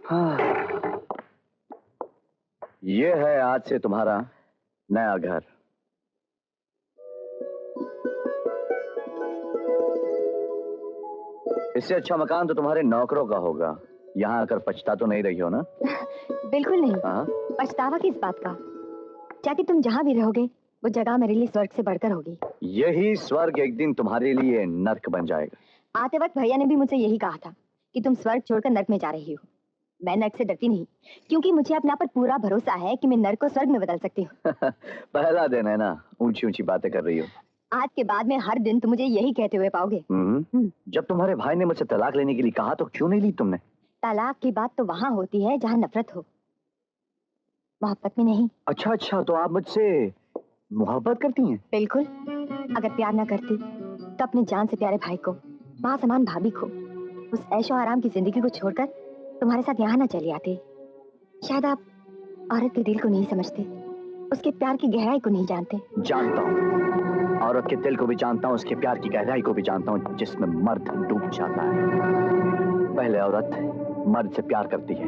हाँ, ये है आज से तुम्हारा नया घर। इससे अच्छा मकान तो तुम्हारे नौकरों का होगा। यहाँ आकर पछता तो नहीं रही हो ना? बिल्कुल नहीं। हाँ? पछतावा किस बात का? जाके तुम जहाँ भी रहोगे वो जगह मेरे लिए स्वर्ग से बढ़कर होगी। यही स्वर्ग एक दिन तुम्हारे लिए नर्क बन जाएगा। आते वक्त भैया ने भी मुझसे यही कहा था कि तुम स्वर्ग छोड़कर नर्क में जा रही हो। मैं नर्क से डरती नहीं, क्योंकि मुझे अपने आप पर पूरा भरोसा है कि मैं नर्क को स्वर्ग में बदल सकती हूँ। पहला दिन है ना, ऊंची ऊंची बातें कर रही हो। आज के बाद में हर दिन तुम मुझे यही कहते हुए पाओगे। जब तुम्हारे भाई ने मुझसे तलाक लेने के लिए कहा तो क्यों नहीं ली तुमने? तलाक की बात तो वहाँ होती है जहाँ नफरत हो, मोहब्बत में नहीं। अच्छा अच्छा, तो आप मुझसे मोहब्बत करती हैं? बिल्कुल। अगर प्यार ना करती तो अपने जान से प्यारे भाई को, माँ समान भाभी को, उस ऐशो आराम की जिंदगी को छोड़कर तुम्हारे साथ यहाँ ना चली आती। शायद आप औरत के दिल को नहीं समझते, उसके प्यार की गहराई को नहीं जानते। जानता हूँ, औरत के दिल को भी जानता हूँ, उसके प्यार की गहराई को भी जानता हूँ, जिसमें मर्द डूब जाता है। पहले औरत मर्द से प्यार करती है,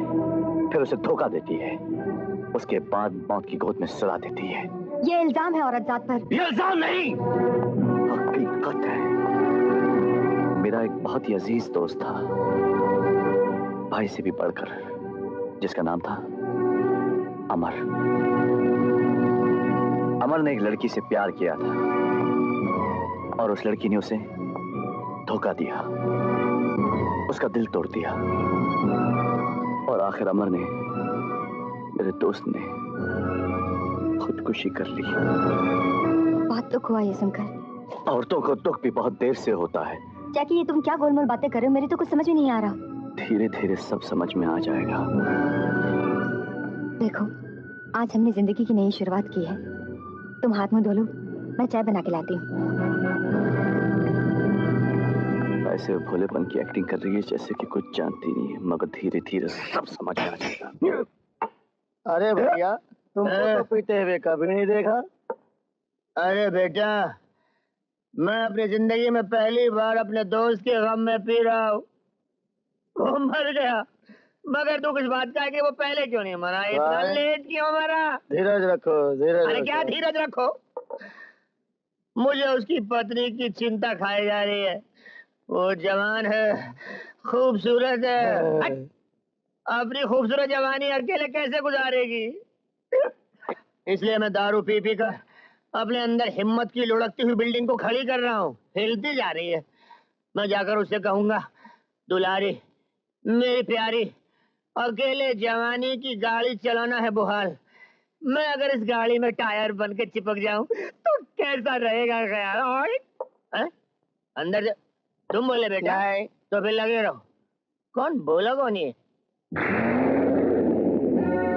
फिर उसे धोखा देती है, उसके बाद मौत की गोद में सुला देती है। ये इल्जाम है औरत जात पर। ये इल्जाम नहीं, हकीकत है। मेरा एक बहुत ही अजीज दोस्त था, भाई से भी बढ़कर, जिसका नाम था अमर। अमर ने एक लड़की से प्यार किया था और उस लड़की ने उसे धोखा दिया, उसका दिल तोड़ दिया और आखिर अमर ने, मेरे दोस्त ने, खुदकुशी कर ली। बहुत दुख हुआ ये सुनकर। औरतों को दुख भी बहुत देर से होता है। जैकी, ये तुम क्या गोलमोल बातें कर रहे हो? मेरी तो कुछ समझ में नहीं आ रहा। धीरे धीरे सब समझ में आ जाएगा। देखो, आज हमने जिंदगी की नई शुरुआत की है। तुम हाथ मुंह धो लो, मैं चाय बना के लाती हूँ। ऐसे भोलेपन की एक्टिंग कर रही है जैसे कि कुछ जानती नहीं है, मगर धीरे धीरे सब समझ में आ जाएगा। अरे भैया, तुमको तो पीते हुए कभी नहीं देखा। अरे बेटा, मैं अपनी जिंदगी में पहली बार अपने दोस्त के गम में पी रहा हूँ। वो मर गया, मगर तू कुछ बात का है कि वो पहले क्यों नहीं मरा? इतना लेट क्यों मरा? धीरज रखो, धीरज। अरे क्या धीरज रखो? मुझे उसकी पत्नी की चिंता खाई जा रही है। वो जवान है, खूबसूरत है। अपनी खूबसूरत जवानी अकेले कैसे गुजारेगी? इसलिए मैं दारू पी पी कर अपने अंदर हिम्मत की लुढ़कती हुई बिल्डिंग को खड़ी कर रहा हूँ। हिलती जा रही है। मैं जाकर उससे कहूंगा, दुलारी, मेरी प्यारी, अकेले जवानी की गाड़ी चलाना है बुहाल। मैं अगर इस गाड़ी में टायर बन के चिपक जाऊं तो कैसा रहेगा ख्याल? अंदर जा। तुम बोले बेटा, तो फिर लगे रहो। कौन बोला? कौन ये?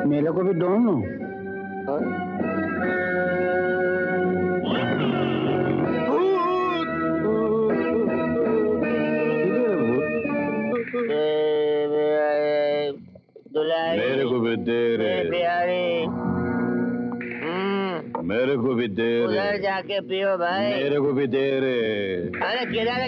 मेरे को भी दोनों। दुलारी, मेरे को भी दे रे प्यारी, मेरे को भी दे रे। उधर जाके पियो भाई। मेरे को भी दे रे। अरे किधर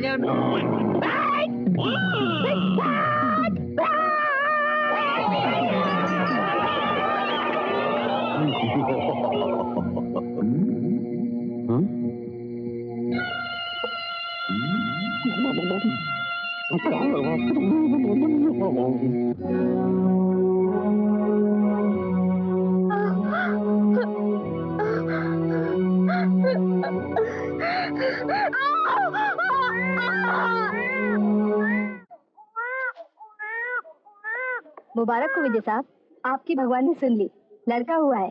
मुबारक हो विजय साहब, आपकी भगवान ने सुन ली, लड़का हुआ है।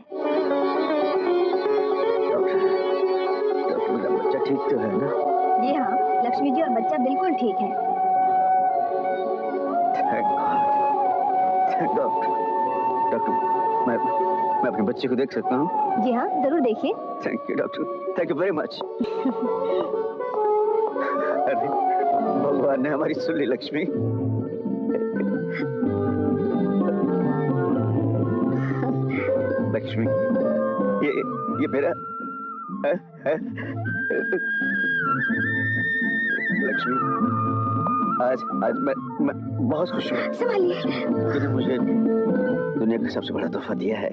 डॉक्टर, बच्चा ठीक तो है ना? जी हाँ, लक्ष्मी जी और बच्चा बिल्कुल ठीक है। डॉक्टर, मैं अपने बच्चे को देख सकता हूँ? जी हाँ, जरूर देखिए। Thank you doctor, thank you very much. अरे भगवान ने हमारी सुन ली लक्ष्मी। लक्ष्मी, ये मेरा है? लक्ष्मी, आज आज मैं बहुत खुश हूँ। संभालिए। तूने मुझे दुनिया का सबसे बड़ा तोहफा दिया है।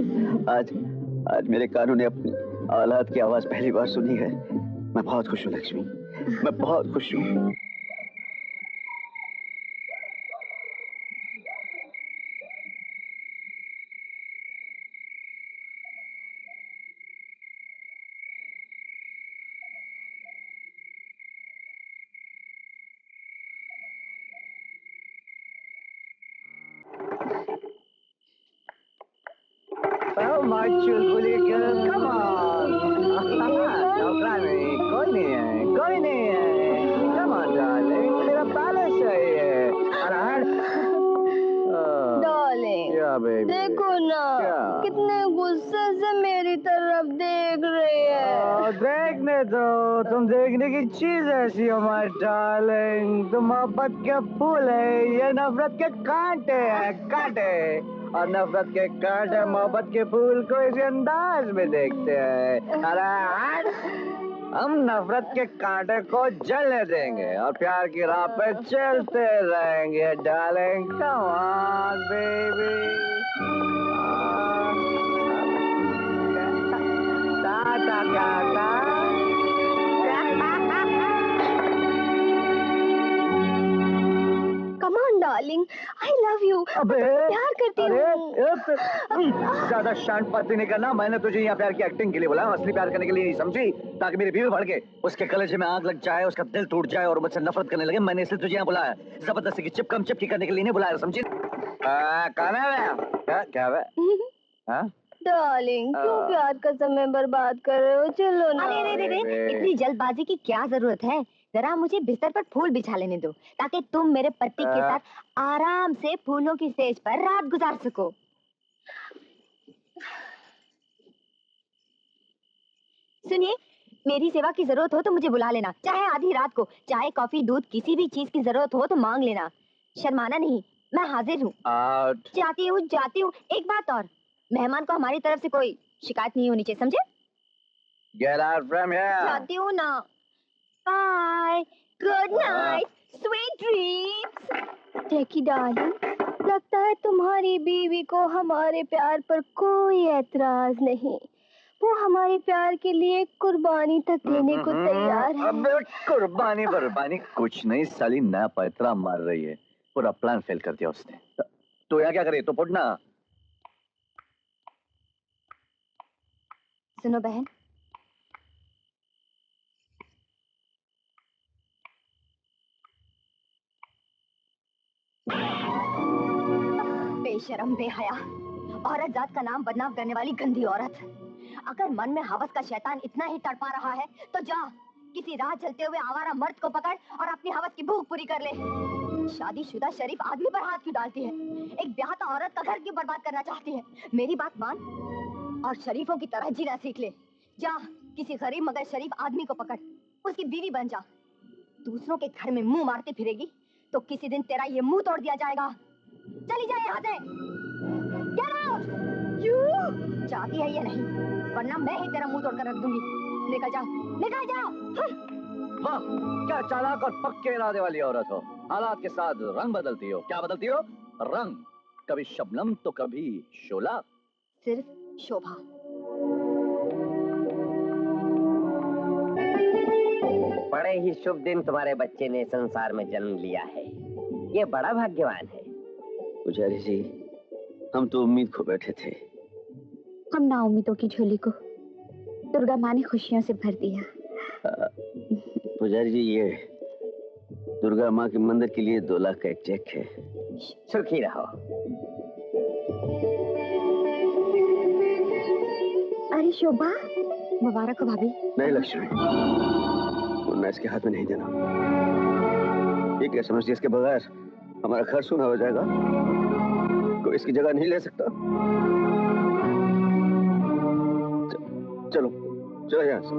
आज आज मेरे कानों ने अपनी औलाद की आवाज पहली बार सुनी है। मैं बहुत खुश हूँ लक्ष्मी, मैं बहुत खुश हूँ। Oh, my chulbuli girl, come on. नौकरा नहीं, कोई नहीं है, कोई नहीं है। Come on, darling, तेरा पैलेस है ये। Darling, Yeah, baby. देखो ना, क्या? कितने गुस्से से मेरी तरफ देख रही है। देखने दो, तुम देखने की चीज ऐसी हो my darling। तुम मोहब्बत के फूल है, ये नफरत के कांटे हैं, कांटे। और नफरत के कांटे मोहब्बत के फूल को इसी अंदाज में देखते हैं। अरे हम नफरत के कांटे को जलने देंगे और प्यार की राह पे चलते रहेंगे darling. Come on baby. Come on, darling, I love you. अबे प्यार करती हूँ। ज्यादा शांत बातें नहीं करना। मैंने तुझे यहाँ प्यार की एक्टिंग के लिए बोला, असली प्यार करने के लिए नहीं, समझी? ताकि मेरी बीवी भड़के, उसके कलेजे में आग लग जाए, उसका दिल टूट जाए और मुझसे नफरत करने लगे। मैंने इसलिए तुझे यहाँ बुलाया, जबरदस्ती की चिपकम चिपकी करने के लिए नहीं बुलाया, समझी? कौन है? क्या है? डार्लिंग, क्यों प्यार का समय बर्बाद कर रहे हो? चलो ना। अरे इतनी जल्दबाजी की क्या जरूरत है? जरा मुझे बिस्तर पर फूल बिछा लेने दो, ताकि तुम मेरे पति के साथ आराम से फूलों की सेज पर रात गुजार सको। सुनिए, मेरी सेवा की जरूरत हो तो मुझे बुला लेना, चाहे आधी रात को। चाय, कॉफी, दूध, किसी भी चीज की जरूरत हो तो मांग लेना। शर्माना नहीं, मैं हाजिर हूँ। जाती हूँ। एक बात और, मेहमान को हमारी तरफ से कोई शिकायत नहीं होनी चाहिए, समझे? Get out from here. जाती हूँ ना। Bye, good night, sweet dreams. Jackie darling, लगता है तुम्हारी बीवी को हमारे प्यार पर कोई ऐतराज नहीं। वो हमारे प्यार के लिए कुर्बानी तक देने को तैयार है। अबे कुर्बानी कुछ नहीं, साली नया पैतरा मार रही है। पूरा प्लान फेल कर दिया उसने। तो यहाँ क्या करे? तो पुटना। सुनो बहन, बेशरम, बेहया, औरत जात का नाम बदनाम करने वाली गंदी औरत। अगर मन में हवस का शैतान इतना ही तड़पा रहा है तो जा किसी राह चलते हुए आवारा मर्द को पकड़ और अपनी हवस की भूख पूरी कर ले। शादीशुदा शरीफ आदमी पर हाथ क्यों डालती है? एक ब्याहता औरत का घर क्यों बर्बाद करना चाहती है? मेरी बात मान और शरीफों की तरह जीना सीख ले। जा किसी गरीब मगर शरीफ आदमी को पकड़, उसकी बीवी बन जा। दूसरों के घर में मुंह मारती फिरेगी तो किसी दिन तेरा ये मुंह तोड़ दिया जाएगा। चली जाए यहाँ से। Get out! You! चाहती है या नहीं, वरना मैं ही तेरा मुंह तोड़कर रख दूंगी। निकल जा, निकल जा। वाह, क्या चालाक और पक्के इरादे वाली औरत हो। हालात के साथ रंग बदलती हो। क्या बदलती हो? रंग। कभी शबनम तो कभी शोला। सिर्फ शोभा। बड़े ही शुभ दिन तुम्हारे बच्चे ने संसार में जन्म लिया है। ये बड़ा भाग्यवान है। पुजारी जी, हम तो उम्मीद खो बैठे थे। हम ना उम्मीदों की झोली को दुर्गा माँ ने खुशियों से भर दिया। पुजारी जी, ये दुर्गा माँ के मंदिर के लिए 2 लाख का एक चेक है। सुखी रहो। अरे शोभा, मुबारक हो भाभी। नहीं लक्ष्मी, मैं इसके हाथ में नहीं देना। ये क्या समझती, इसके बगैर हमारा घर सूना हो जाएगा? कोई इसकी जगह नहीं ले सकता। चलो चलो यहाँ से।